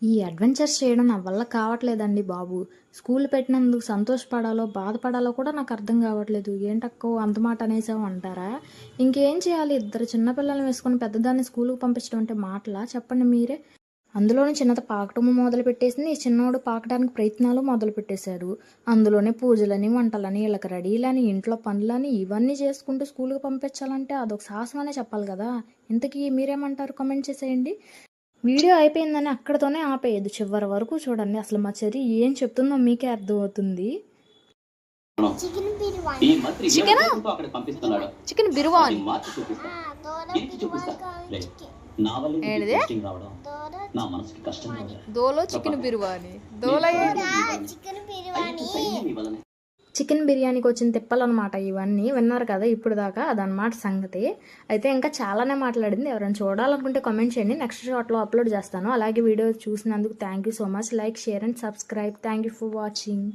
ఈ అడ్వెంచర్స్ చేయడం నా వల్ల కావట్లేదండి బాబు. స్కూల్ పెట్టినందుకు సంతోషపడాలో, బాధపడాలో కూడా నాకు అర్థం కావట్లేదు. ఏంటక్కో అంత మాట అనేసావు అంటారా? ఇంకేం చేయాలి? ఇద్దరు చిన్న పిల్లల్ని వేసుకొని పెద్దదాన్ని స్కూలుకి పంపించడం అంటే మాటలా? చెప్పండి మీరే. అందులోనే చిన్నది పాకటము మొదలుపెట్టేసింది. ఈ చిన్నోడు పాకడానికి ప్రయత్నాలు మొదలుపెట్టేశాడు. అందులోనే పూజలని, వంటలని, వీళ్ళకి రెడీలని, ఇంట్లో పనులని ఇవన్నీ చేసుకుంటూ స్కూలుకి పంపించాలంటే అదొక సాహసం అనే చెప్పాలి కదా! ఇంతకీ మీరేమంటారు? కామెంట్ చేసేయండి. వీడియో అయిపోయిందని అక్కడితోనే ఆపేయద్దు. చివరి వరకు చూడండి. అసలు మా చెర్రీ ఏం చెప్తుందో మీకే అర్థమవుతుంది. చికెన్ బిర్యానీ దోలో చికెన్ బిర్యానీ చికెన్ బిర్యానీకి వచ్చిన తిప్పలన్నమాట ఇవన్నీ. విన్నారు కదా ఇప్పుడు దాకా, అదనమాట సంగతి. అయితే ఇంకా చాలానే మాట్లాడింది. ఎవరైనా చూడాలనుకుంటే కామెంట్ చేయండి, నెక్స్ట్ షార్ట్లో అప్లోడ్ చేస్తాను. అలాగే వీడియో చూసినందుకు thank you so much. Like, share and subscribe. Thank you for watching.